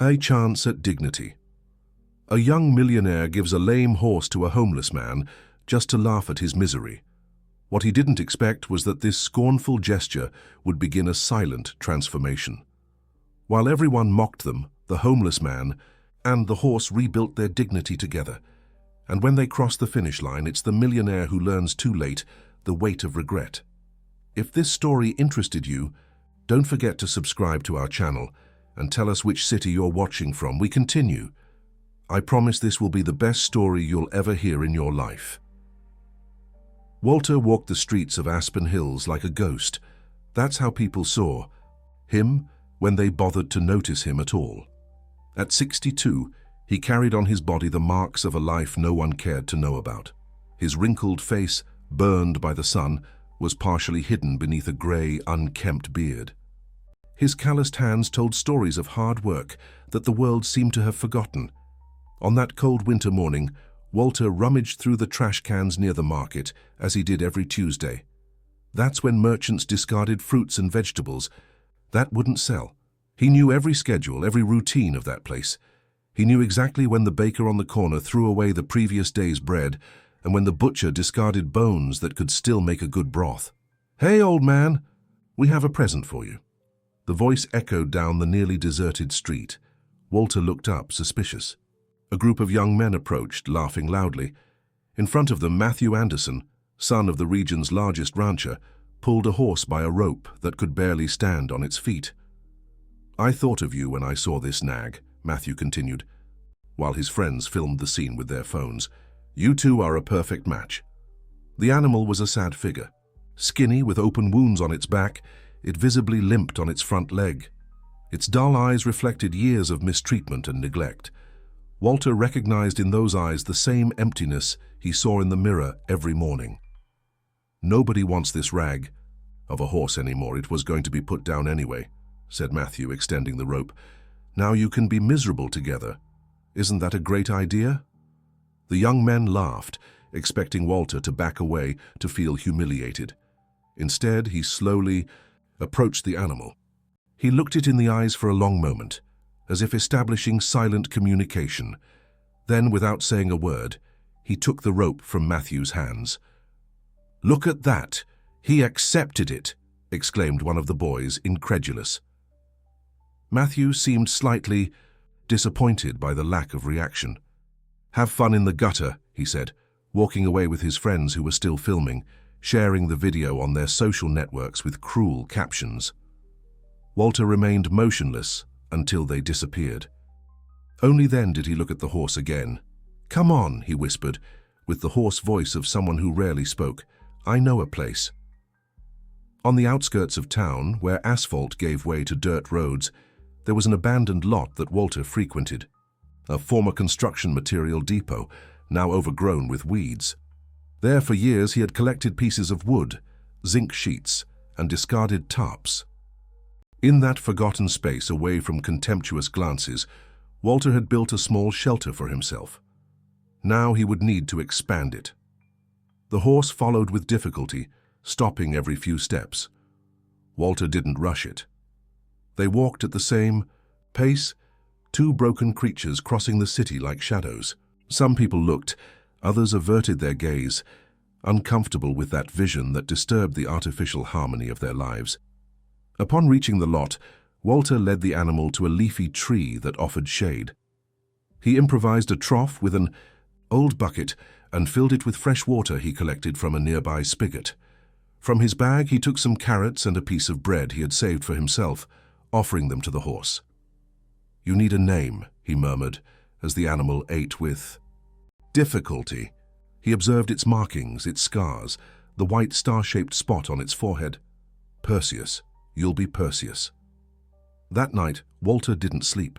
A chance at dignity. A young millionaire gives a lame horse to a homeless man just to laugh at his misery. What he didn't expect was that this scornful gesture would begin a silent transformation. While everyone mocked them, the homeless man and the horse rebuilt their dignity together. And when they cross the finish line, it's the millionaire who learns too late the weight of regret. If this story interested you, don't forget to subscribe to our channel and tell us which city you're watching from. We continue. I promise this will be the best story you'll ever hear in your life. Walter walked the streets of Aspen Hills like a ghost. That's how people saw him when they bothered to notice him at all. At 62, he carried on his body the marks of a life no one cared to know about. His wrinkled face, burned by the sun, was partially hidden beneath a grey, unkempt beard. His calloused hands told stories of hard work that the world seemed to have forgotten. On that cold winter morning, Walter rummaged through the trash cans near the market, as he did every Tuesday. That's when merchants discarded fruits and vegetables. That wouldn't sell. He knew every schedule, every routine of that place. He knew exactly when the baker on the corner threw away the previous day's bread and when the butcher discarded bones that could still make a good broth. "Hey, old man, we have a present for you." The voice echoed down the nearly deserted street. Walter looked up, suspicious. A group of young men approached, laughing loudly. In front of them, Matthew Anderson, son of the region's largest rancher, pulled a horse by a rope that could barely stand on its feet. "I thought of you when I saw this nag," Matthew continued, while his friends filmed the scene with their phones. "You two are a perfect match." The animal was a sad figure. Skinny, with open wounds on its back, it visibly limped on its front leg. Its dull eyes reflected years of mistreatment and neglect. Walter recognized in those eyes the same emptiness he saw in the mirror every morning. "Nobody wants this rag of a horse anymore. It was going to be put down anyway," said Matthew, extending the rope. "Now you can be miserable together. Isn't that a great idea?" The young men laughed, expecting Walter to back away, to feel humiliated. Instead, he slowly approached the animal. He looked it in the eyes for a long moment, as if establishing silent communication. Then, without saying a word, he took the rope from Matthew's hands. "Look at that! He accepted it!" exclaimed one of the boys, incredulous. Matthew seemed slightly disappointed by the lack of reaction. "Have fun in the gutter," he said, walking away with his friends who were still filming, sharing the video on their social networks with cruel captions. Walter remained motionless until they disappeared. Only then did he look at the horse again. "Come on," he whispered, with the hoarse voice of someone who rarely spoke. "I know a place." On the outskirts of town, where asphalt gave way to dirt roads, there was an abandoned lot that Walter frequented. A former construction material depot, now overgrown with weeds. There for years he had collected pieces of wood, zinc sheets, and discarded tarps. In that forgotten space, away from contemptuous glances, Walter had built a small shelter for himself. Now he would need to expand it. The horse followed with difficulty, stopping every few steps. Walter didn't rush it. They walked at the same pace, two broken creatures crossing the city like shadows. Some people looked, others averted their gaze, uncomfortable with that vision that disturbed the artificial harmony of their lives. Upon reaching the lot, Walter led the animal to a leafy tree that offered shade. He improvised a trough with an old bucket and filled it with fresh water he collected from a nearby spigot. From his bag he took some carrots and a piece of bread he had saved for himself, offering them to the horse. "You need a name," he murmured, as the animal ate with difficulty. He observed its markings, its scars, the white star-shaped spot on its forehead. "Perseus. You'll be Perseus." That night, Walter didn't sleep.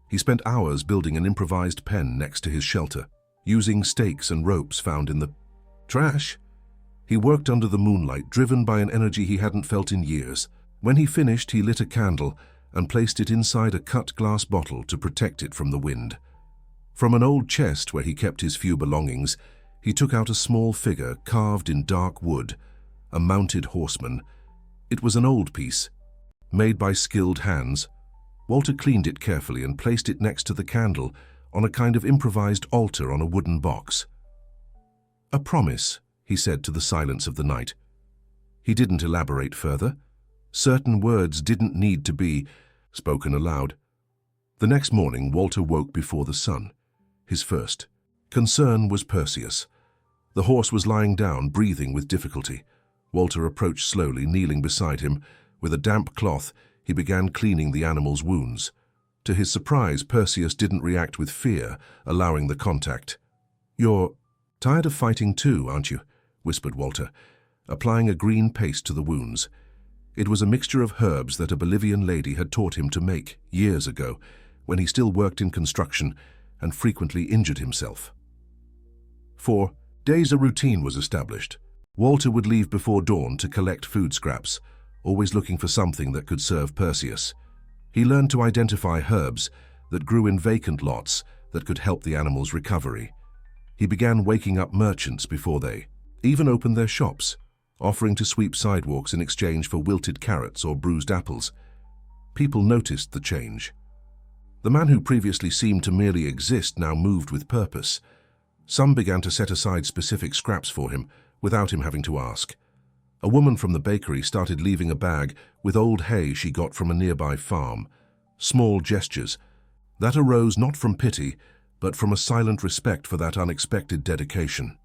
He spent hours building an improvised pen next to his shelter, using stakes and ropes found in the trash. He worked under the moonlight, driven by an energy he hadn't felt in years. When he finished, he lit a candle and placed it inside a cut glass bottle to protect it from the wind. From an old chest where he kept his few belongings, he took out a small figure carved in dark wood, a mounted horseman. It was an old piece, made by skilled hands, Walter cleaned it carefully and placed it next to the candle on a kind of improvised altar on a wooden box. "A promise," he said to the silence of the night. He didn't elaborate further. Certain words didn't need to be spoken aloud. The next morning, Walter woke before the sun. His first concern was Perseus. The horse was lying down, breathing with difficulty. Walter approached slowly, kneeling beside him. With a damp cloth, he began cleaning the animal's wounds. To his surprise, Perseus didn't react with fear, allowing the contact. "You're tired of fighting too, aren't you?" whispered Walter, applying a green paste to the wounds. It was a mixture of herbs that a Bolivian lady had taught him to make years ago, when he still worked in construction and frequently injured himself. For days a routine was established. Walter would leave before dawn to collect food scraps, always looking for something that could serve Perseus. He learned to identify herbs that grew in vacant lots that could help the animal's recovery. He began waking up merchants before they even opened their shops, offering to sweep sidewalks in exchange for wilted carrots or bruised apples. People noticed the change. The man who previously seemed to merely exist now moved with purpose. Some began to set aside specific scraps for him, without him having to ask. A woman from the bakery started leaving a bag with old hay she got from a nearby farm. Small gestures that arose not from pity, but from a silent respect for that unexpected dedication.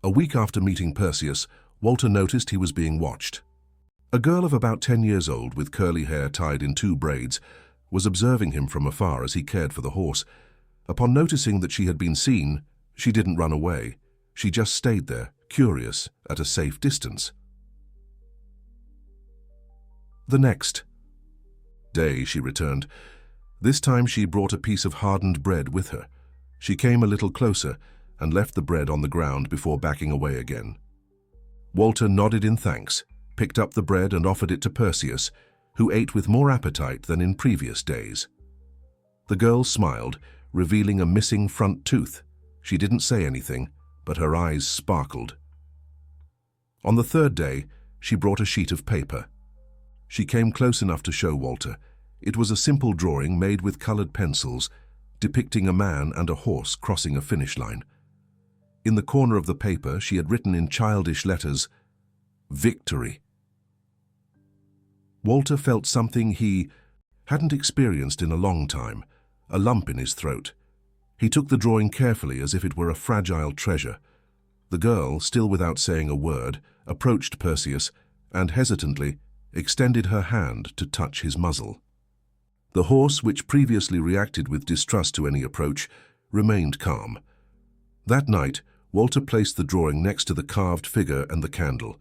A week after meeting Perseus, Walter noticed he was being watched. A girl of about 10 years old, with curly hair tied in 2 braids, was observing him from afar as he cared for the horse. Upon noticing that she had been seen, she didn't run away. She just stayed there, curious, at a safe distance. The next day she returned. This time she brought a piece of hardened bread with her. She came a little closer and left the bread on the ground before backing away again. Walter nodded in thanks, picked up the bread and offered it to Perseus, who ate with more appetite than in previous days. The girl smiled, revealing a missing front tooth. She didn't say anything, but her eyes sparkled. On the 3rd day, she brought a sheet of paper. She came close enough to show Walter. It was a simple drawing made with colored pencils, depicting a man and a horse crossing a finish line. In the corner of the paper, she had written in childish letters, "Victory." Walter felt something he hadn't experienced in a long time, a lump in his throat. He took the drawing carefully as if it were a fragile treasure. The girl, still without saying a word, approached Perseus and hesitantly extended her hand to touch his muzzle. The horse, which previously reacted with distrust to any approach, remained calm. That night, Walter placed the drawing next to the carved figure and the candle.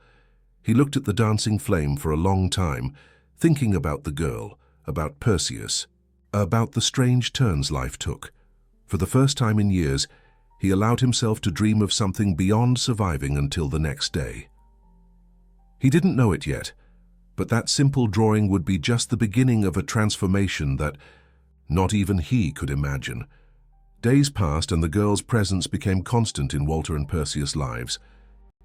He looked at the dancing flame for a long time, thinking about the girl, about Perseus, about the strange turns life took. For the first time in years, he allowed himself to dream of something beyond surviving until the next day. He didn't know it yet, but that simple drawing would be just the beginning of a transformation that not even he could imagine. Days passed and the girl's presence became constant in Walter and Perseus' lives.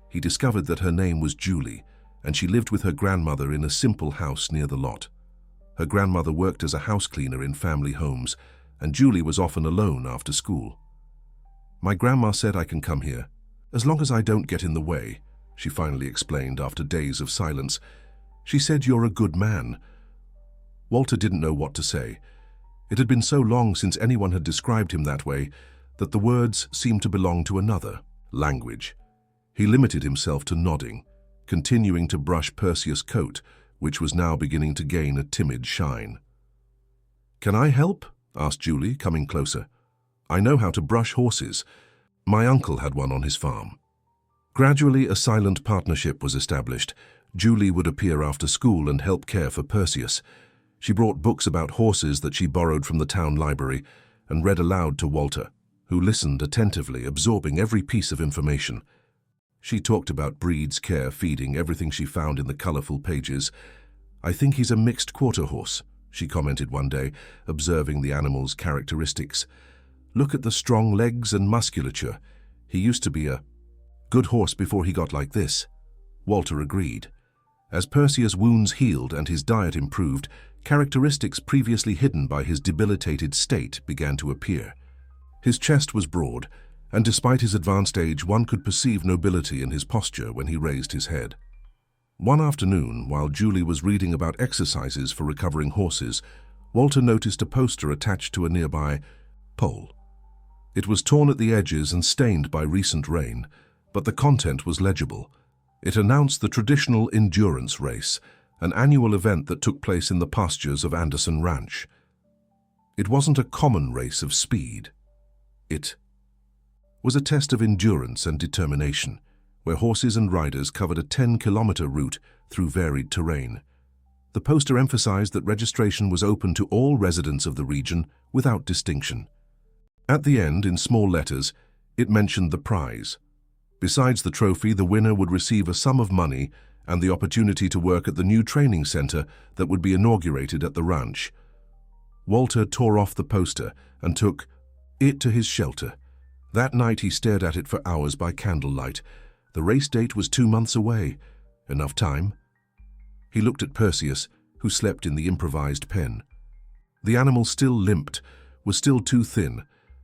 He discovered that her name was Julie, and she lived with her grandmother in a simple house near the lot. Her grandmother worked as a house cleaner in family homes, and Julie was often alone after school. "My grandma said I can come here, as long as I don't get in the way," she finally explained after days of silence. "She said you're a good man." Walter didn't know what to say. It had been so long since anyone had described him that way that the words seemed to belong to another language. He limited himself to nodding, continuing to brush Perseus' coat, which was now beginning to gain a timid shine. "Can I help?" asked Julie, coming closer. "I know how to brush horses. My uncle had one on his farm." Gradually, a silent partnership was established. Julie would appear after school and help care for Perseus. She brought books about horses that she borrowed from the town library and read aloud to Walter, who listened attentively, absorbing every piece of information. She talked about breeds, care, feeding, everything she found in the colorful pages. "I think he's a mixed quarter horse," she commented one day, observing the animal's characteristics. "Look at the strong legs and musculature. He used to be a good horse before he got like this." Walter agreed. As Perseus' wounds healed and his diet improved, characteristics previously hidden by his debilitated state began to appear. His chest was broad, and despite his advanced age, one could perceive nobility in his posture when he raised his head. One afternoon, while Julie was reading about exercises for recovering horses, Walter noticed a poster attached to a nearby pole. It was torn at the edges and stained by recent rain, but the content was legible. It announced the traditional endurance race, an annual event that took place in the pastures of Anderson Ranch. It wasn't a common race of speed. It was a test of endurance and determination, where horses and riders covered a 10-kilometer route through varied terrain. The poster emphasized that registration was open to all residents of the region without distinction. At the end, in small letters, it mentioned the prize. Besides the trophy, the winner would receive a sum of money and the opportunity to work at the new training center that would be inaugurated at the ranch. Walter tore off the poster and took it to his shelter. That night he stared at it for hours by candlelight. The race date was 2 months away. Enough time. He looked at Perseus, who slept in the improvised pen. The animal still limped, was still too thin,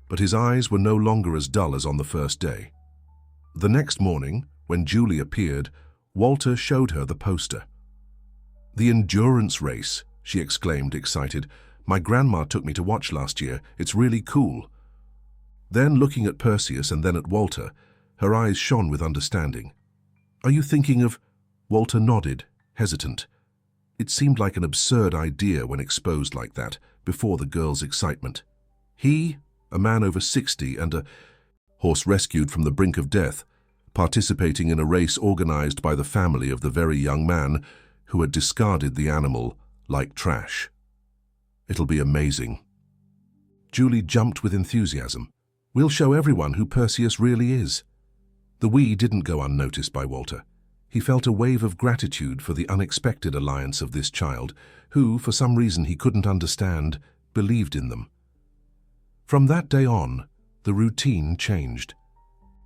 but his eyes were no longer as dull as on the first day. The next morning, when Julie appeared, Walter showed her the poster. "The endurance race," she exclaimed, excited. "My grandma took me to watch last year. It's really cool." Then, looking at Perseus and then at Walter, her eyes shone with understanding. "Are you thinking of—" Walter nodded, hesitant. It seemed like an absurd idea when exposed like that, before the girl's excitement. He, a man over 60 and a horse rescued from the brink of death, participating in a race organized by the family of the very young man who had discarded the animal like trash. "It'll be amazing." Julie jumped with enthusiasm. "We'll show everyone who Perseus really is." The "we" didn't go unnoticed by Walter. He felt a wave of gratitude for the unexpected alliance of this child, who, for some reason he couldn't understand, believed in them. From that day on, the routine changed.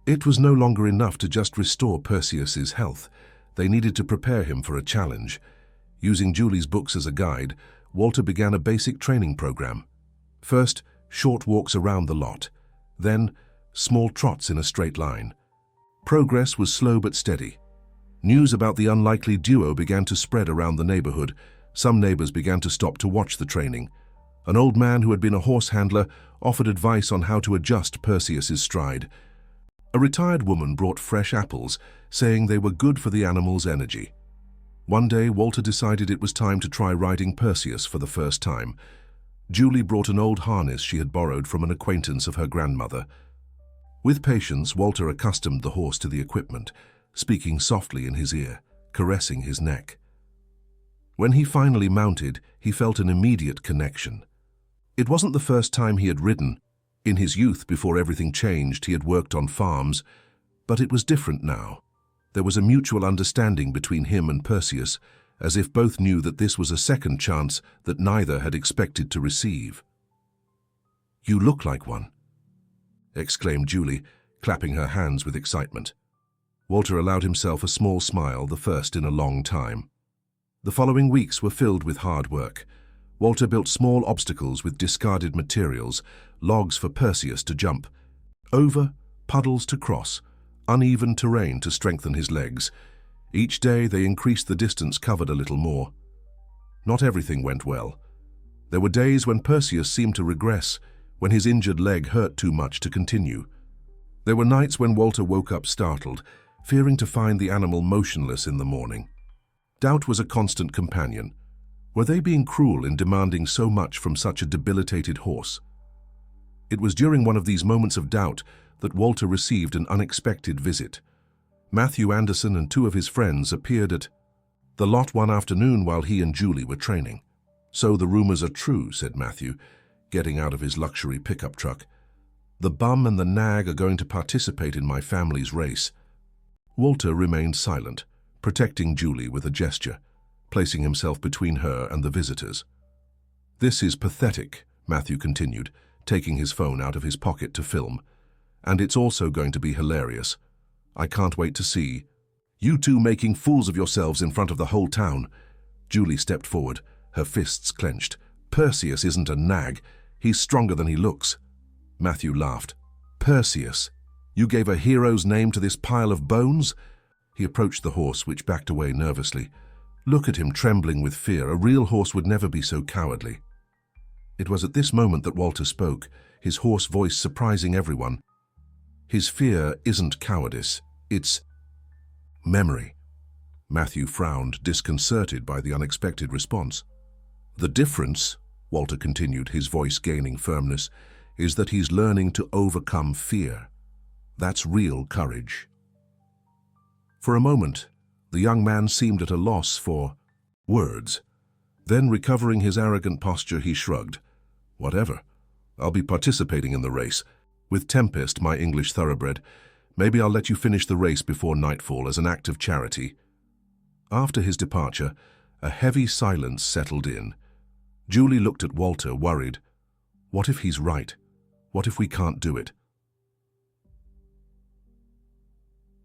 It was no longer enough to just restore Perseus's health. They needed to prepare him for a challenge. Using Julie's books as a guide, Walter began a basic training program. First, short walks around the lot. Then, small trots in a straight line. Progress was slow but steady. News about the unlikely duo began to spread around the neighborhood. Some neighbors began to stop to watch the training. An old man who had been a horse handler offered advice on how to adjust Perseus's stride. A retired woman brought fresh apples, saying they were good for the animal's energy. One day, Walter decided it was time to try riding Perseus for the first time. Julie brought an old harness she had borrowed from an acquaintance of her grandmother. With patience, Walter accustomed the horse to the equipment, speaking softly in his ear, caressing his neck. When he finally mounted, he felt an immediate connection. It wasn't the first time he had ridden. In his youth, before everything changed, he had worked on farms, but it was different now. There was a mutual understanding between him and Perseus, as if both knew that this was a second chance that neither had expected to receive. "You look like one," exclaimed Julie, clapping her hands with excitement. Walter allowed himself a small smile, the first in a long time. The following weeks were filled with hard work. Walter built small obstacles with discarded materials, logs for Perseus to jump, over, puddles to cross, uneven terrain to strengthen his legs. Each day they increased the distance covered a little more. Not everything went well. There were days when Perseus seemed to regress, when his injured leg hurt too much to continue. There were nights when Walter woke up startled, fearing to find the animal motionless in the morning. Doubt was a constant companion. Were they being cruel in demanding so much from such a debilitated horse? It was during one of these moments of doubt that Walter received an unexpected visit. Matthew Anderson and 2 of his friends appeared at the lot one afternoon while he and Julie were training. "So the rumors are true," said Matthew, getting out of his luxury pickup truck. "The bum and the nag are going to participate in my family's race." Walter remained silent, protecting Julie with a gesture, placing himself between her and the visitors. "This is pathetic," Matthew continued, taking his phone out of his pocket to film. "And it's also going to be hilarious. I can't wait to see." You two making fools of yourselves in front of the whole town." Julie stepped forward, her fists clenched. "Perseus isn't a nag. He's stronger than he looks." Matthew laughed. "Perseus? You gave a hero's name to this pile of bones?" He approached the horse, which backed away nervously. Look at him trembling with fear. A real horse would never be so cowardly. It was at this moment that Walter spoke, his hoarse voice surprising everyone. "His fear isn't cowardice, it's memory." Matthew frowned, disconcerted by the unexpected response. "The difference," Walter continued, his voice gaining firmness, "is that he's learning to overcome fear. That's real courage." For a moment, the young man seemed at a loss for words. Then, recovering his arrogant posture, he shrugged. "Whatever. I'll be participating in the race. With Tempest, my English thoroughbred, maybe I'll let you finish the race before nightfall as an act of charity." After his departure, a heavy silence settled in. Julie looked at Walter, worried. What if he's right? What if we can't do it?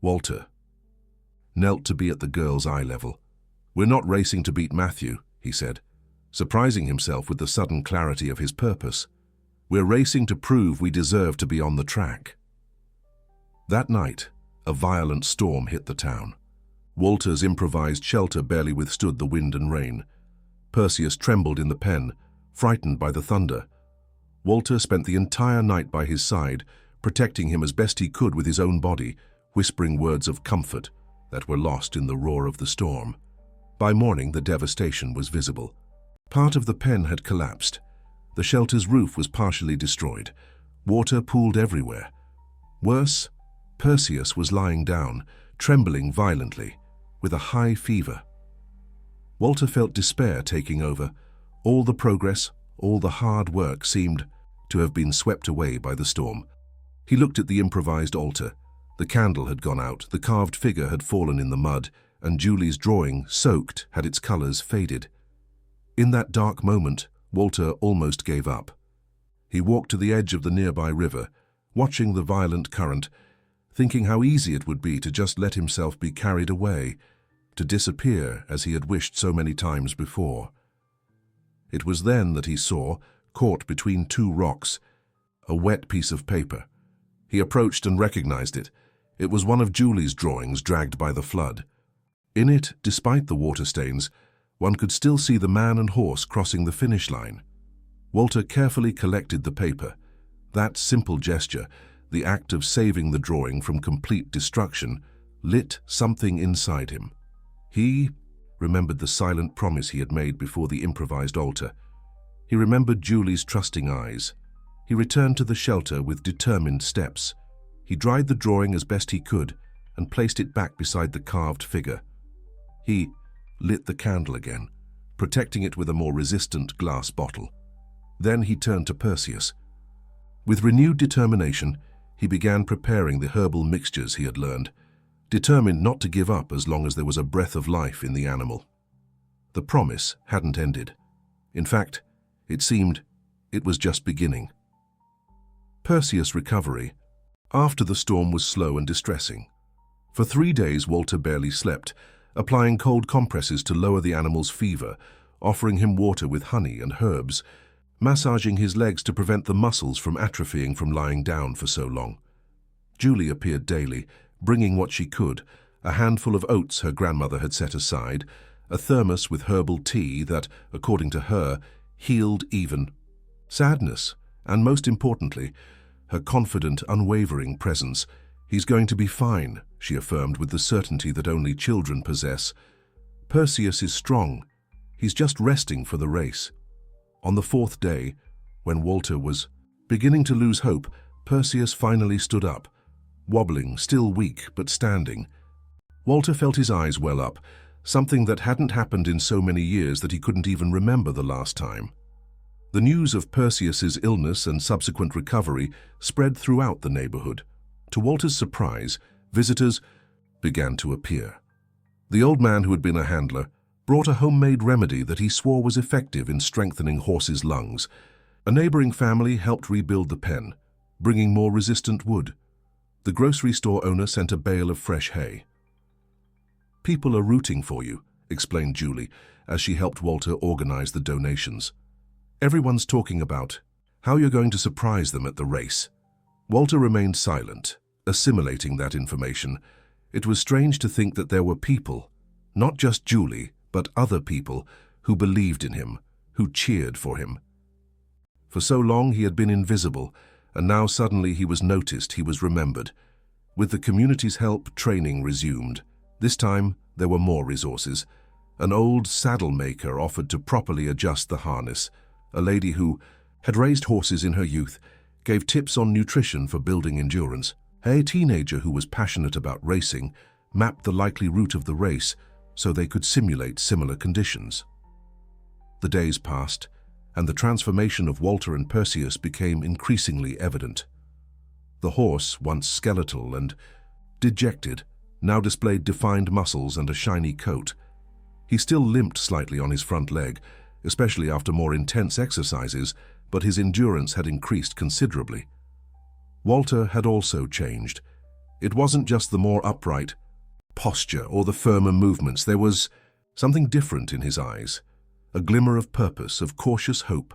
Walter knelt to be at the girl's eye level. "We're not racing to beat Matthew," he said, surprising himself with the sudden clarity of his purpose. "We're racing to prove we deserve to be on the track." That night, a violent storm hit the town. Walter's improvised shelter barely withstood the wind and rain. Perseus trembled in the pen, frightened by the thunder. Walter spent the entire night by his side, protecting him as best he could with his own body, whispering words of comfort that were lost in the roar of the storm. By morning, the devastation was visible. Part of the pen had collapsed. The shelter's roof was partially destroyed. Water pooled everywhere. Worse, Perseus was lying down, trembling violently, with a high fever. Walter felt despair taking over. All the progress, all the hard work seemed to have been swept away by the storm. He looked at the improvised altar. The candle had gone out, the carved figure had fallen in the mud, and Julie's drawing, soaked, had its colors faded. In that dark moment, Walter almost gave up. He walked to the edge of the nearby river, watching the violent current, thinking how easy it would be to just let himself be carried away, to disappear as he had wished so many times before. It was then that he saw, caught between two rocks, a wet piece of paper. He approached and recognized it. It was one of Julie's drawings dragged by the flood. In it, despite the water stains, one could still see the man and horse crossing the finish line. Walter carefully collected the paper. That simple gesture, the act of saving the drawing from complete destruction, lit something inside him. He remembered the silent promise he had made before the improvised altar. He remembered Julie's trusting eyes. He returned to the shelter with determined steps. He dried the drawing as best he could and placed it back beside the carved figure. He lit the candle again, protecting it with a more resistant glass bottle. Then he turned to Perseus. With renewed determination, he began preparing the herbal mixtures he had learned, determined not to give up as long as there was a breath of life in the animal. The promise hadn't ended. In fact, it seemed it was just beginning. Perseus' recovery after the storm was slow and distressing. For 3 days, Walter barely slept, applying cold compresses to lower the animal's fever, offering him water with honey and herbs, massaging his legs to prevent the muscles from atrophying from lying down for so long. Julie appeared daily, bringing what she could, a handful of oats her grandmother had set aside, a thermos with herbal tea that, according to her, healed even sadness, and most importantly, her confident, unwavering presence. "He's going to be fine," she affirmed with the certainty that only children possess. "Perseus is strong. He's just resting for the race." On the 4th day, when Walter was beginning to lose hope, Perseus finally stood up, wobbling, still weak, but standing. Walter felt his eyes well up, something that hadn't happened in so many years that he couldn't even remember the last time. The news of Perseus's illness and subsequent recovery spread throughout the neighborhood. To Walter's surprise, visitors began to appear. The old man, who had been a handler, brought a homemade remedy that he swore was effective in strengthening horses' lungs. A neighboring family helped rebuild the pen, bringing more resistant wood. The grocery store owner sent a bale of fresh hay. People are rooting for you, explained Julie, as she helped Walter organize the donations. Everyone's talking about how you're going to surprise them at the race. Walter remained silent, assimilating that information. It was strange to think that there were people, not just Julie, but other people, who believed in him, who cheered for him. For so long he had been invisible, and now suddenly he was noticed, he was remembered. With the community's help, training resumed. This time, there were more resources. An old saddle maker offered to properly adjust the harness. A lady who had raised horses in her youth gave tips on nutrition for building endurance. A teenager who was passionate about racing mapped the likely route of the race so they could simulate similar conditions. The days passed, and the transformation of Walter and Perseus became increasingly evident. The horse, once skeletal and dejected, now displayed defined muscles and a shiny coat. He still limped slightly on his front leg, especially after more intense exercises, but his endurance had increased considerably. Walter had also changed. It wasn't just the more upright posture or the firmer movements. There was something different in his eyes, a glimmer of purpose, of cautious hope.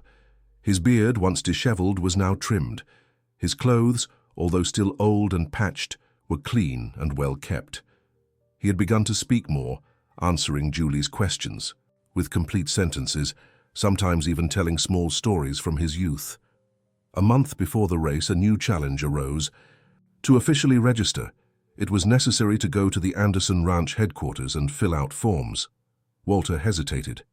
His beard, once disheveled, was now trimmed. His clothes, although still old and patched, were clean and well kept. He had begun to speak more, answering Julie's questions, with complete sentences, sometimes even telling small stories from his youth. A month before the race, a new challenge arose. To officially register, it was necessary to go to the Anderson Ranch headquarters and fill out forms. Walter hesitated.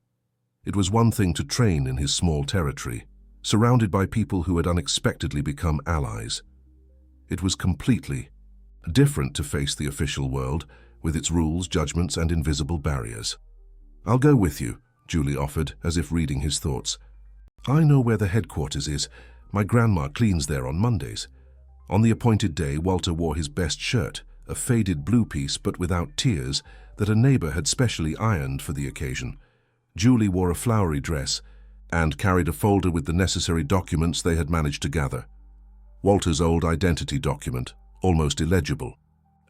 It was one thing to train in his small territory, surrounded by people who had unexpectedly become allies. It was completely different to face the official world, with its rules, judgments, and invisible barriers. "I'll go with you," Julie offered, as if reading his thoughts. "I know where the headquarters is. My grandma cleans there on Mondays." On the appointed day, Walter wore his best shirt, a faded blue piece but without tears, that a neighbor had specially ironed for the occasion. Julie wore a flowery dress and carried a folder with the necessary documents they had managed to gather. Walter's old identity document, almost illegible,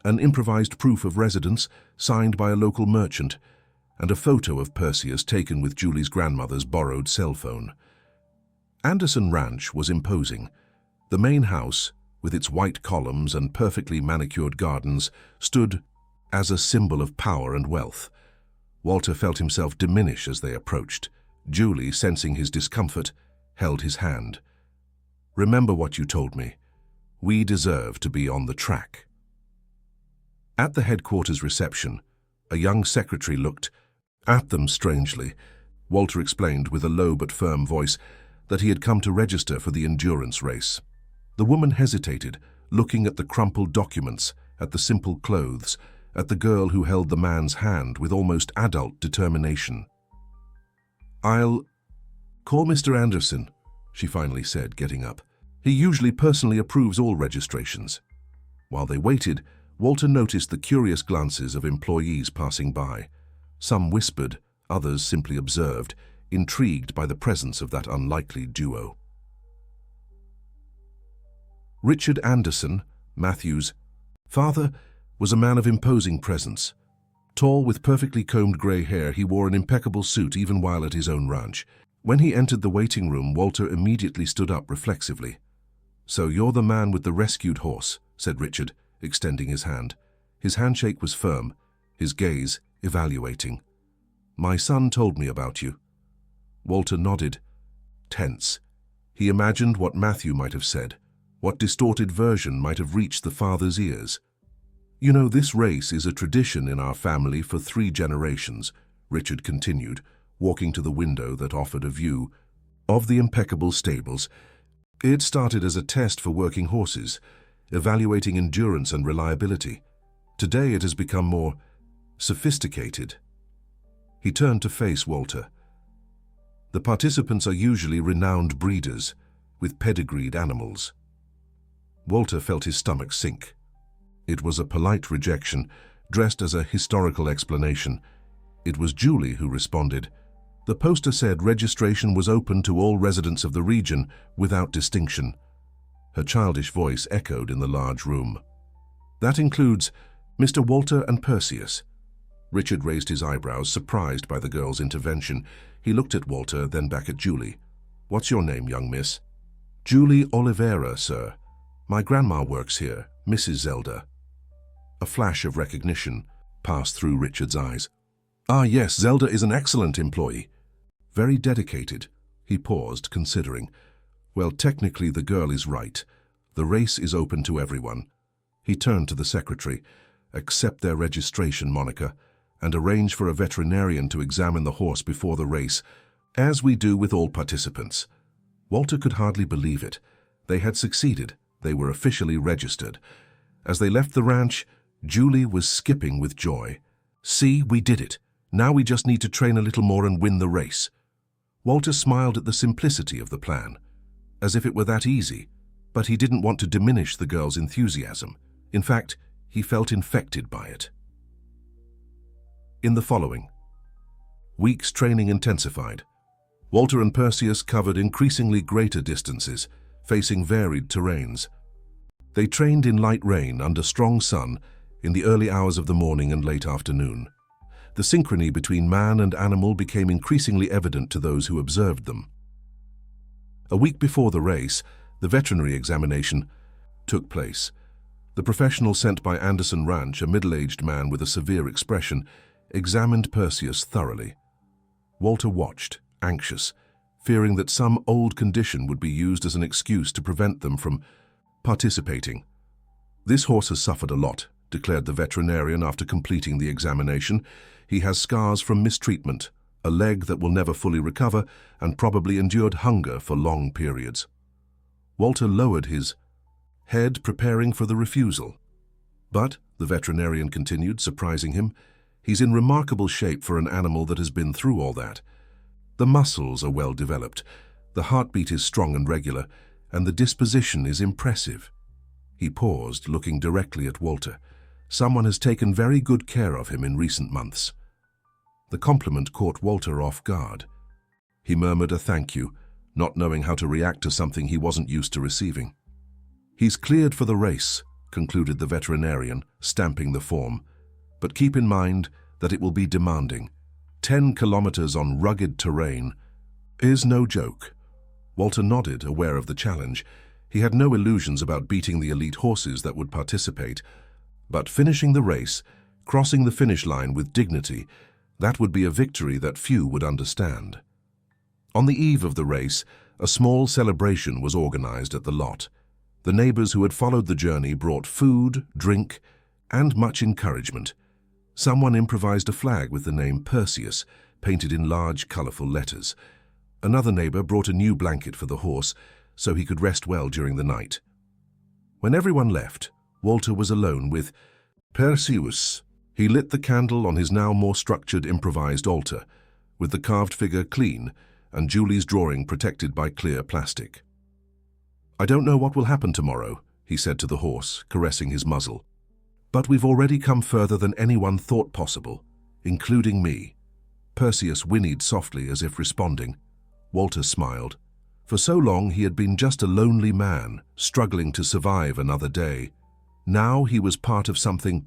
an improvised proof of residence signed by a local merchant, and a photo of Perseus taken with Julie's grandmother's borrowed cell phone. Anderson Ranch was imposing. The main house, with its white columns and perfectly manicured gardens, stood as a symbol of power and wealth. Walter felt himself diminish as they approached. Julie, sensing his discomfort, held his hand. "Remember what you told me. We deserve to be on the track." At the headquarters reception, a young secretary looked at them strangely. Walter explained with a low but firm voice that he had come to register for the endurance race. The woman hesitated, looking at the crumpled documents, at the simple clothes, at the girl who held the man's hand with almost adult determination. "I'll call Mr. Anderson," she finally said, getting up. "He usually personally approves all registrations." While they waited, Walter noticed the curious glances of employees passing by. Some whispered, others simply observed, intrigued by the presence of that unlikely duo. Richard Anderson, Matthew's father, was a man of imposing presence. Tall, with perfectly combed grey hair, he wore an impeccable suit even while at his own ranch. When he entered the waiting room, Walter immediately stood up reflexively. "So you're the man with the rescued horse," said Richard, extending his hand. His handshake was firm, his gaze evaluating. "My son told me about you." Walter nodded, tense. He imagined what Matthew might have said, what distorted version might have reached the father's ears. "You know, this race is a tradition in our family for 3 generations, Richard continued, walking to the window that offered a view of the impeccable stables. "It started as a test for working horses, evaluating endurance and reliability. Today it has become more sophisticated." He turned to face Walter. "The participants are usually renowned breeders with pedigreed animals." Walter felt his stomach sink. It was a polite rejection, dressed as a historical explanation. It was Julie who responded. The poster said registration was open to all residents of the region without distinction. Her childish voice echoed in the large room. "That includes Mr. Walter and Perseus." Richard raised his eyebrows, surprised by the girl's intervention. He looked at Walter, then back at Julie. "What's your name, young miss?" "Julie Oliveira, sir. My grandma works here, Mrs. Zelda." A flash of recognition passed through Richard's eyes. "Ah, yes, Zelda is an excellent employee. Very dedicated." He paused, considering. "Well, technically the girl is right. The race is open to everyone." He turned to the secretary. "Accept their registration, Monica, and arrange for a veterinarian to examine the horse before the race, as we do with all participants." Walter could hardly believe it. They had succeeded. They were officially registered. As they left the ranch, Julie was skipping with joy. "See, we did it. Now we just need to train a little more and win the race." Walter smiled at the simplicity of the plan, as if it were that easy, but he didn't want to diminish the girl's enthusiasm. In fact, he felt infected by it. In the following weeks, training intensified. Walter and Perseus covered increasingly greater distances, facing varied terrains. They trained in light rain under strong sun in the early hours of the morning and late afternoon. The synchrony between man and animal became increasingly evident to those who observed them. A week before the race, the veterinary examination took place. The professional sent by Anderson Ranch, a middle-aged man with a severe expression, examined Perseus thoroughly. Walter watched, anxious, fearing that some old condition would be used as an excuse to prevent them from participating. "This horse has suffered a lot," declared the veterinarian after completing the examination. "He has scars from mistreatment, a leg that will never fully recover, and probably endured hunger for long periods." Walter lowered his head, preparing for the refusal. "But," the veterinarian continued, surprising him, "he's in remarkable shape for an animal that has been through all that. The muscles are well developed, the heartbeat is strong and regular, and the disposition is impressive." He paused, looking directly at Walter. "Someone has taken very good care of him in recent months." The compliment caught Walter off guard. He murmured a thank you, not knowing how to react to something he wasn't used to receiving. "He's cleared for the race," concluded the veterinarian, stamping the form. "But keep in mind that it will be demanding. 10 kilometers on rugged terrain is no joke." Walter nodded, aware of the challenge. He had no illusions about beating the elite horses that would participate. But finishing the race, crossing the finish line with dignity, that would be a victory that few would understand. On the eve of the race, a small celebration was organized at the lot. The neighbors who had followed the journey brought food, drink, and much encouragement. Someone improvised a flag with the name Perseus, painted in large, colorful letters. Another neighbor brought a new blanket for the horse, so he could rest well during the night. When everyone left, Walter was alone with Perseus. He lit the candle on his now more structured improvised altar, with the carved figure clean and Julie's drawing protected by clear plastic. "I don't know what will happen tomorrow," he said to the horse, caressing his muzzle. "But we've already come further than anyone thought possible, including me." Perseus whinnied softly as if responding. Walter smiled. For so long he had been just a lonely man, struggling to survive another day. Now he was part of something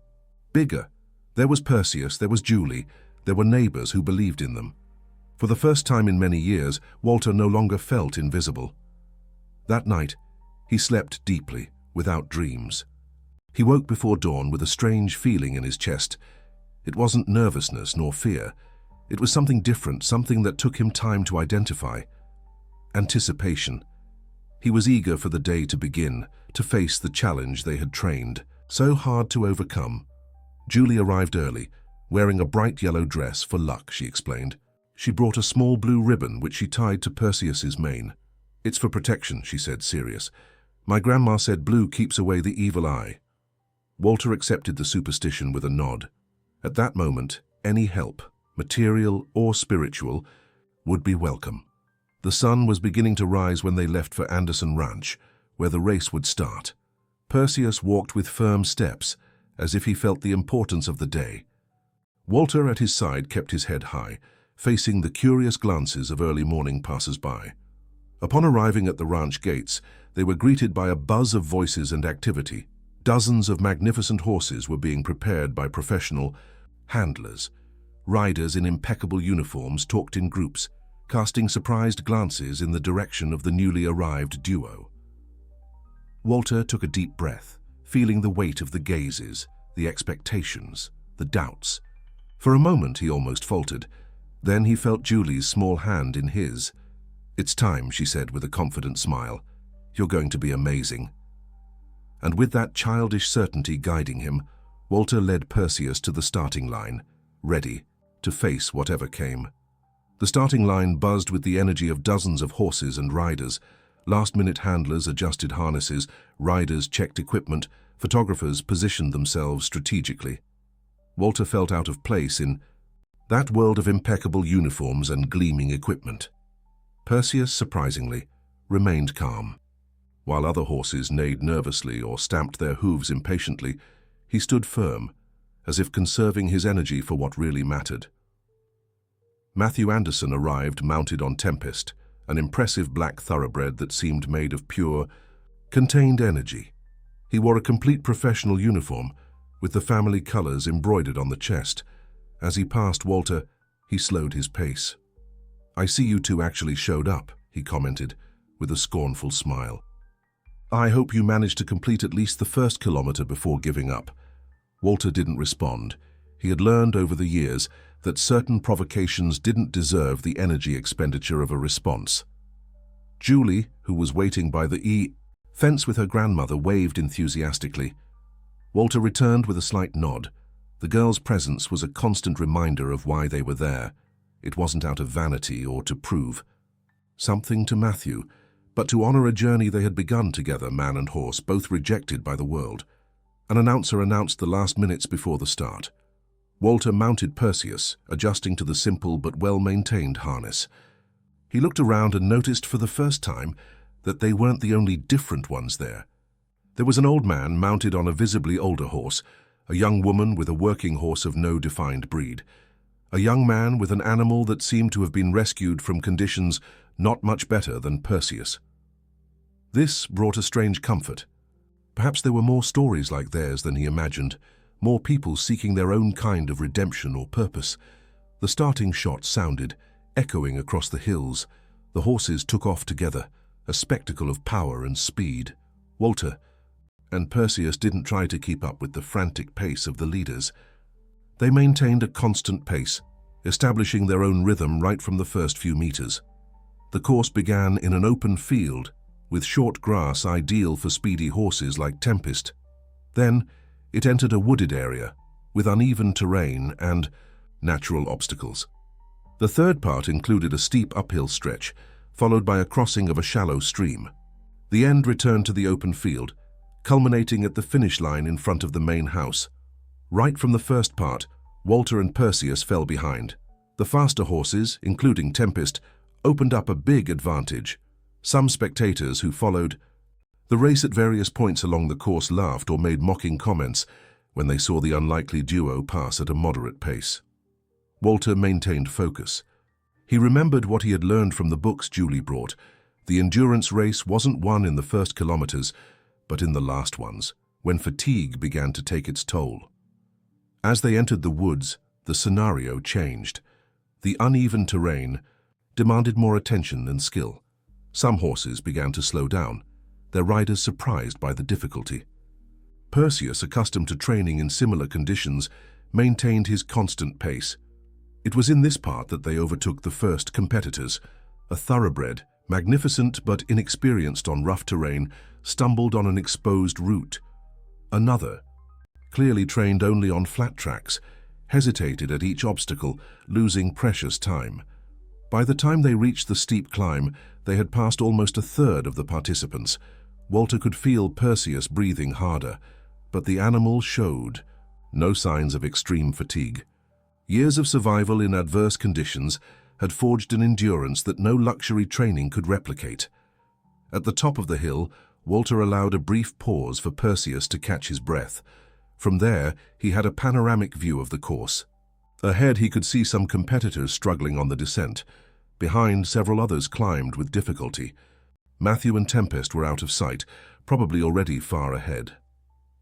bigger. There was Perseus, there was Julie, there were neighbors who believed in them. For the first time in many years, Walter no longer felt invisible. That night, he slept deeply, without dreams. He woke before dawn with a strange feeling in his chest. It wasn't nervousness nor fear. It was something different, something that took him time to identify. Anticipation. He was eager for the day to begin, to face the challenge they had trained so hard to overcome. Julie arrived early, wearing a bright yellow dress for luck, she explained. She brought a small blue ribbon which she tied to Perseus's mane. "It's for protection," she said, serious. "My grandma said blue keeps away the evil eye." Walter accepted the superstition with a nod. At that moment, any help, material or spiritual, would be welcome. The sun was beginning to rise when they left for Anderson Ranch, where the race would start. Perseus walked with firm steps, as if he felt the importance of the day. Walter at his side kept his head high, facing the curious glances of early morning passers-by. Upon arriving at the ranch gates, they were greeted by a buzz of voices and activity. Dozens of magnificent horses were being prepared by professional handlers. Riders in impeccable uniforms talked in groups, casting surprised glances in the direction of the newly arrived duo. Walter took a deep breath, feeling the weight of the gazes, the expectations, the doubts. For a moment he almost faltered. Then he felt Julie's small hand in his. "It's time," she said with a confident smile. "You're going to be amazing." And with that childish certainty guiding him, Walter led Perseus to the starting line, ready to face whatever came. The starting line buzzed with the energy of dozens of horses and riders. Last-minute handlers adjusted harnesses, riders checked equipment, photographers positioned themselves strategically. Walter felt out of place in that world of impeccable uniforms and gleaming equipment. Perseus, surprisingly, remained calm. While other horses neighed nervously or stamped their hooves impatiently, he stood firm, as if conserving his energy for what really mattered. Matthew Anderson arrived mounted on Tempest, an impressive black thoroughbred that seemed made of pure, contained energy. He wore a complete professional uniform, with the family colors embroidered on the chest. As he passed Walter, he slowed his pace. "I see you two actually showed up," he commented, with a scornful smile. "I hope you managed to complete at least the first kilometer before giving up." Walter didn't respond. He had learned over the years that certain provocations didn't deserve the energy expenditure of a response. Julie, who was waiting by the fence with her grandmother, waved enthusiastically. Walter returned with a slight nod. The girl's presence was a constant reminder of why they were there. It wasn't out of vanity or to prove something to Matthew, but to honor a journey they had begun together, man and horse, both rejected by the world. An announcer announced the last minutes before the start. Walter mounted Perseus, adjusting to the simple but well-maintained harness. He looked around and noticed for the first time that they weren't the only different ones there. There was an old man mounted on a visibly older horse, a young woman with a working horse of no defined breed, a young man with an animal that seemed to have been rescued from conditions not much better than Perseus. This brought a strange comfort. Perhaps there were more stories like theirs than he imagined, more people seeking their own kind of redemption or purpose. The starting shot sounded, echoing across the hills. The horses took off together, a spectacle of power and speed. Walter and Perseus didn't try to keep up with the frantic pace of the leaders. They maintained a constant pace, establishing their own rhythm right from the first few meters. The course began in an open field, with short grass ideal for speedy horses like Tempest. Then, it entered a wooded area, with uneven terrain and natural obstacles. The third part included a steep uphill stretch, followed by a crossing of a shallow stream. The end returned to the open field, culminating at the finish line in front of the main house. Right from the first part, Walter and Perseus fell behind. The faster horses, including Tempest, opened up a big advantage. Some spectators who followed the race at various points along the course laughed or made mocking comments when they saw the unlikely duo pass at a moderate pace. Walter maintained focus. He remembered what he had learned from the books Julie brought. The endurance race wasn't won in the first kilometers, but in the last ones, when fatigue began to take its toll. As they entered the woods, the scenario changed. The uneven terrain demanded more attention than skill. Some horses began to slow down, their riders surprised by the difficulty. Perseus, accustomed to training in similar conditions, maintained his constant pace. It was in this part that they overtook the first competitors. A thoroughbred, magnificent but inexperienced on rough terrain, stumbled on an exposed route. Another, clearly trained only on flat tracks, hesitated at each obstacle, losing precious time. By the time they reached the steep climb, they had passed almost a third of the participants. Walter could feel Perseus breathing harder, but the animal showed no signs of extreme fatigue. Years of survival in adverse conditions had forged an endurance that no luxury training could replicate. At the top of the hill, Walter allowed a brief pause for Perseus to catch his breath. From there, he had a panoramic view of the course. Ahead, he could see some competitors struggling on the descent. Behind, several others climbed with difficulty. Matthew and Tempest were out of sight, probably already far ahead.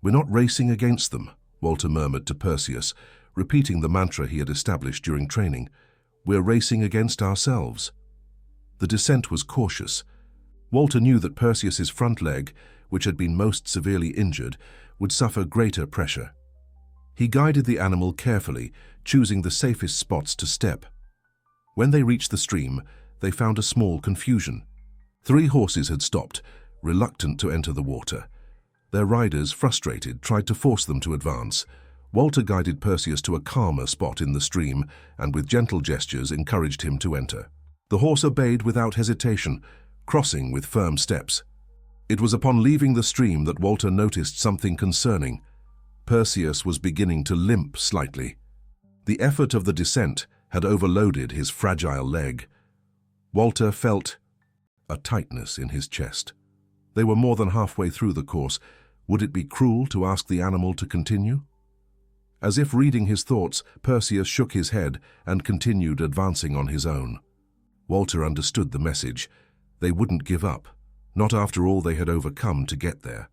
"We're not racing against them," Walter murmured to Perseus, repeating the mantra he had established during training. We're racing against ourselves. The descent was cautious. Walter knew that Perseus's front leg, which had been most severely injured, would suffer greater pressure. He guided the animal carefully, choosing the safest spots to step. When they reached the stream, they found a small confusion. 3 horses had stopped, reluctant to enter the water. Their riders, frustrated, tried to force them to advance. Walter guided Perseus to a calmer spot in the stream and with gentle gestures encouraged him to enter. The horse obeyed without hesitation, crossing with firm steps. It was upon leaving the stream that Walter noticed something concerning. Perseus was beginning to limp slightly. The effort of the descent had overloaded his fragile leg. Walter felt a tightness in his chest. They were more than halfway through the course. Would it be cruel to ask the animal to continue? As if reading his thoughts, Perseus shook his head and continued advancing on his own. Walter understood the message. They wouldn't give up, not after all they had overcome to get there.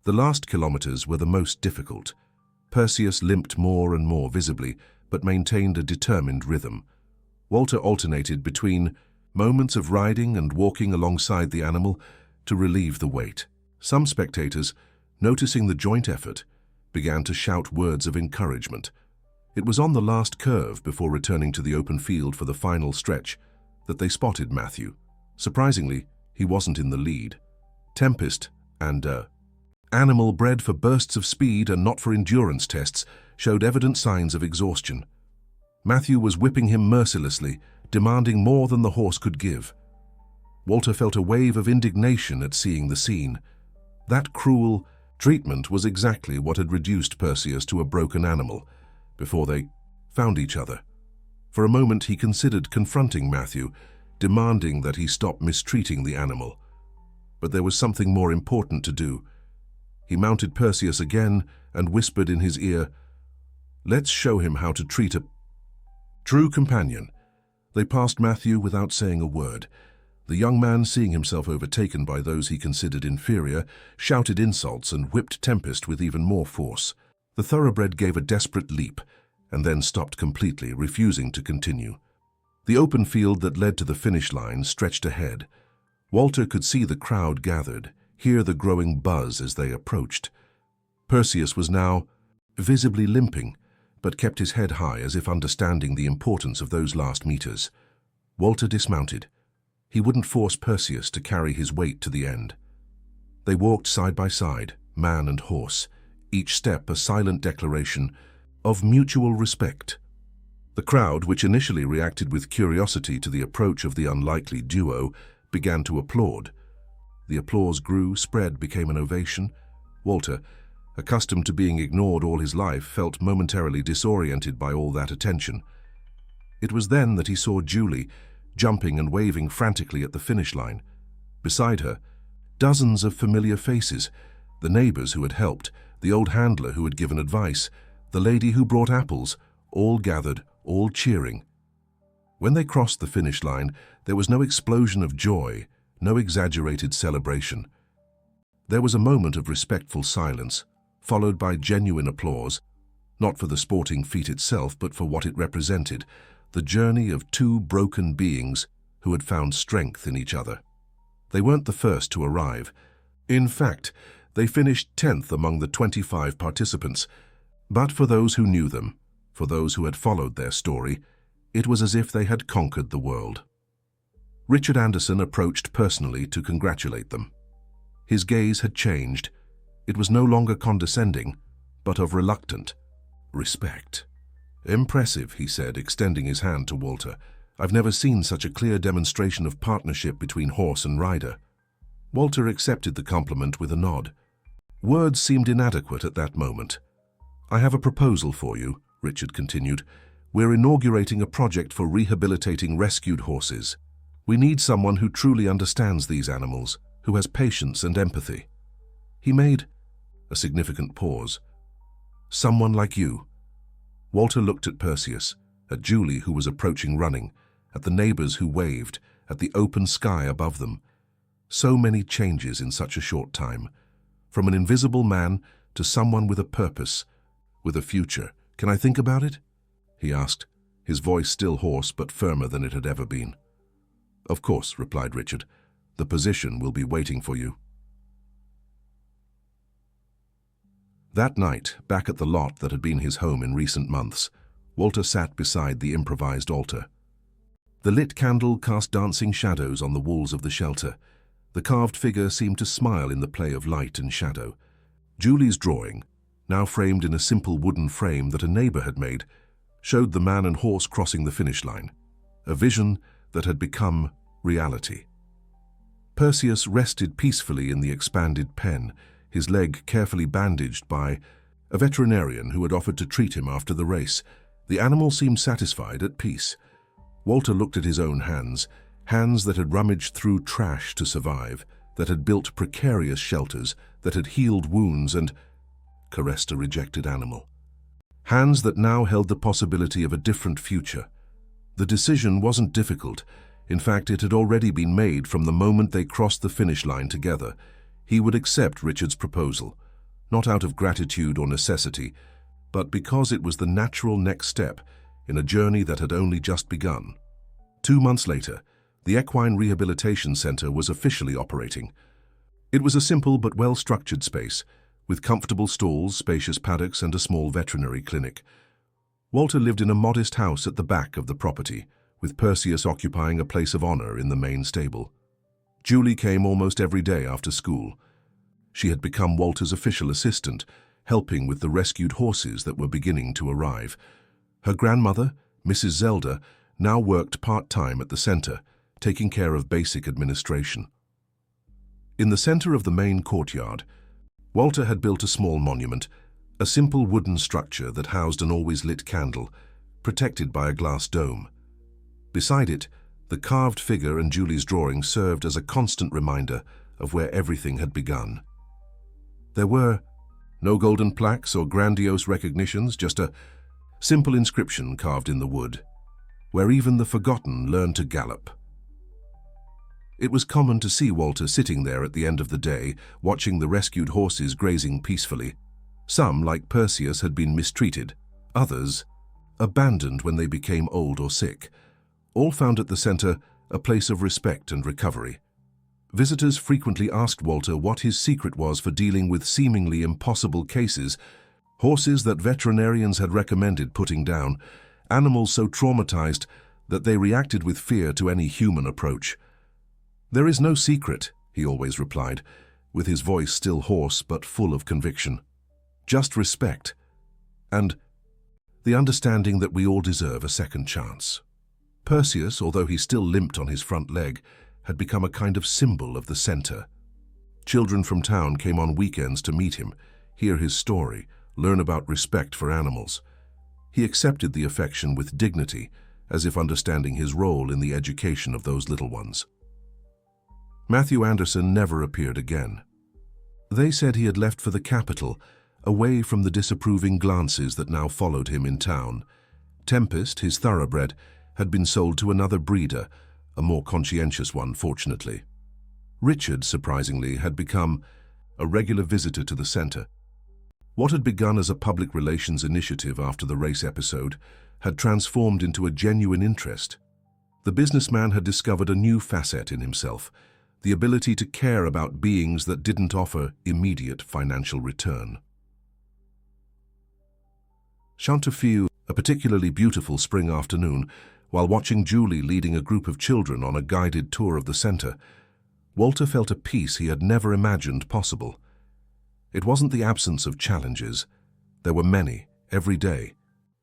The last kilometers were the most difficult. Perseus limped more and more visibly, but maintained a determined rhythm. Walter alternated between moments of riding and walking alongside the animal to relieve the weight. Some spectators, noticing the joint effort, began to shout words of encouragement. It was on the last curve before returning to the open field for the final stretch that they spotted Matthew. Surprisingly, he wasn't in the lead. Tempest and animal bred for bursts of speed and not for endurance tests showed evident signs of exhaustion. Matthew was whipping him mercilessly, demanding more than the horse could give. Walter felt a wave of indignation at seeing the scene. That cruel treatment was exactly what had reduced Perseus to a broken animal before they found each other. For a moment he considered confronting Matthew, demanding that he stop mistreating the animal. But there was something more important to do. He mounted Perseus again and whispered in his ear, "Let's show him how to treat a true companion." They passed Matthew without saying a word. The young man, seeing himself overtaken by those he considered inferior, shouted insults and whipped Tempest with even more force. The thoroughbred gave a desperate leap and then stopped completely, refusing to continue. The open field that led to the finish line stretched ahead. Walter could see the crowd gathered, hear the growing buzz as they approached. Perseus was now visibly limping, but kept his head high as if understanding the importance of those last meters. Walter dismounted. He wouldn't force Perseus to carry his weight to the end. They walked side by side, man and horse, each step a silent declaration of mutual respect. The crowd, which initially reacted with curiosity to the approach of the unlikely duo, began to applaud. The applause grew, spread, became an ovation. Walter, accustomed to being ignored all his life, felt momentarily disoriented by all that attention. It was then that he saw Julie, jumping and waving frantically at the finish line. Beside her, dozens of familiar faces, the neighbors who had helped, the old handler who had given advice, the lady who brought apples, all gathered, all cheering. When they crossed the finish line, there was no explosion of joy, no exaggerated celebration. There was a moment of respectful silence, followed by genuine applause, not for the sporting feat itself, but for what it represented, the journey of 2 broken beings who had found strength in each other. They weren't the first to arrive. In fact, they finished 10th among the 25 participants. But for those who knew them, for those who had followed their story, it was as if they had conquered the world. Richard Anderson approached personally to congratulate them. His gaze had changed. It was no longer condescending, but of reluctant respect. "Impressive," he said, extending his hand to Walter. "I've never seen such a clear demonstration of partnership between horse and rider." Walter accepted the compliment with a nod. Words seemed inadequate at that moment. "I have a proposal for you," Richard continued. "We're inaugurating a project for rehabilitating rescued horses. We need someone who truly understands these animals, who has patience and empathy." He made a significant pause. "Someone like you." Walter looked at Perseus, at Julie, who was approaching running, at the neighbors who waved, at the open sky above them. So many changes in such a short time. From an invisible man to someone with a purpose, with a future, "Can I think about it?" he asked, his voice still hoarse but firmer than it had ever been. "Of course," replied Richard. "The position will be waiting for you." That night, back at the lot that had been his home in recent months, Walter sat beside the improvised altar. The lit candle cast dancing shadows on the walls of the shelter. The carved figure seemed to smile in the play of light and shadow. Julie's drawing, now framed in a simple wooden frame that a neighbor had made, showed the man and horse crossing the finish line, a vision that had become reality. Perseus rested peacefully in the expanded pen, his leg carefully bandaged by a veterinarian who had offered to treat him after the race. The animal seemed satisfied, at peace. Walter looked at his own hands, hands that had rummaged through trash to survive, that had built precarious shelters, that had healed wounds and caressed a rejected animal. Hands that now held the possibility of a different future. The decision wasn't difficult. In fact, it had already been made from the moment they crossed the finish line together. He would accept Richard's proposal, not out of gratitude or necessity, but because it was the natural next step in a journey that had only just begun. 2 months later, the Equine Rehabilitation Center was officially operating. It was a simple but well-structured space, with comfortable stalls, spacious paddocks, and a small veterinary clinic. Walter lived in a modest house at the back of the property, with Perseus occupying a place of honor in the main stable. Julie came almost every day after school. She had become Walter's official assistant, helping with the rescued horses that were beginning to arrive. Her grandmother, Mrs. Zelda, now worked part-time at the center, taking care of basic administration. In the center of the main courtyard, Walter had built a small monument, a simple wooden structure that housed an always-lit candle, protected by a glass dome. Beside it, the carved figure and Julie's drawing served as a constant reminder of where everything had begun. There were no golden plaques or grandiose recognitions, just a simple inscription carved in the wood, where even the forgotten learn to gallop. It was common to see Walter sitting there at the end of the day, watching the rescued horses grazing peacefully. Some, like Perseus, had been mistreated, others abandoned when they became old or sick. All found at the center a place of respect and recovery. Visitors frequently asked Walter what his secret was for dealing with seemingly impossible cases, horses that veterinarians had recommended putting down, animals so traumatized that they reacted with fear to any human approach. "There is no secret," he always replied, with his voice still hoarse but full of conviction. "Just respect, and the understanding that we all deserve a second chance." Perseus, although he still limped on his front leg, had become a kind of symbol of the center. Children from town came on weekends to meet him, hear his story, learn about respect for animals. He accepted the affection with dignity, as if understanding his role in the education of those little ones. Matthew Anderson never appeared again. They said he had left for the capital, away from the disapproving glances that now followed him in town. Tempest, his thoroughbred, had been sold to another breeder, a more conscientious one, fortunately. Richard, surprisingly, had become a regular visitor to the center. What had begun as a public relations initiative after the race episode had transformed into a genuine interest. The businessman had discovered a new facet in himself, the ability to care about beings that didn't offer immediate financial return. Chantefiu, a particularly beautiful spring afternoon, while watching Julie leading a group of children on a guided tour of the center, Walter felt a peace he had never imagined possible. It wasn't the absence of challenges. There were many, every day,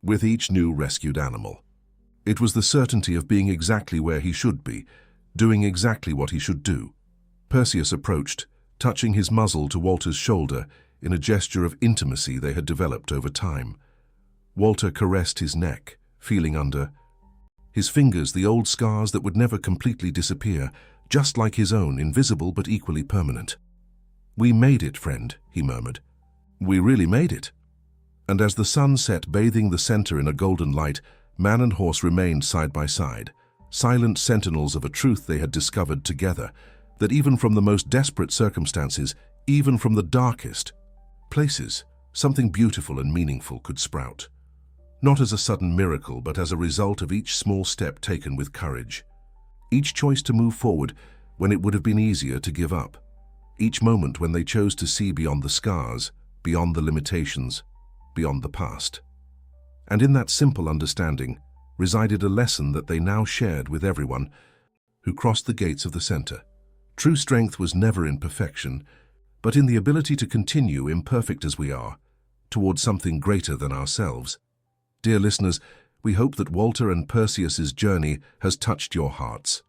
with each new rescued animal. It was the certainty of being exactly where he should be, doing exactly what he should do. Perseus approached, touching his muzzle to Walter's shoulder in a gesture of intimacy they had developed over time. Walter caressed his neck, feeling under his fingers the old scars that would never completely disappear, just like his own, invisible but equally permanent. "We made it, friend," he murmured. "We really made it." And as the sun set, bathing the center in a golden light, man and horse remained side by side, silent sentinels of a truth they had discovered together, that even from the most desperate circumstances, even from the darkest places, something beautiful and meaningful could sprout. not as a sudden miracle, but as a result of each small step taken with courage. Each choice to move forward when it would have been easier to give up. Each moment when they chose to see beyond the scars, beyond the limitations, beyond the past. And in that simple understanding resided a lesson that they now shared with everyone who crossed the gates of the center. True strength was never in perfection, but in the ability to continue, imperfect as we are, towards something greater than ourselves. Dear listeners, we hope that Walter and Perseus's journey has touched your hearts.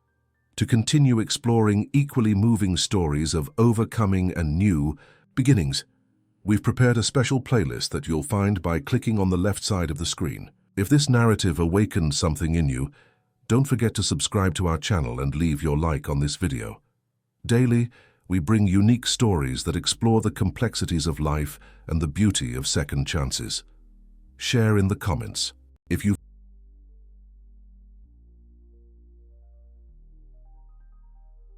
To continue exploring equally moving stories of overcoming and new beginnings, we've prepared a special playlist that you'll find by clicking on the left side of the screen. If this narrative awakened something in you, don't forget to subscribe to our channel and leave your like on this video. Daily, we bring unique stories that explore the complexities of life and the beauty of second chances. Share in the comments if you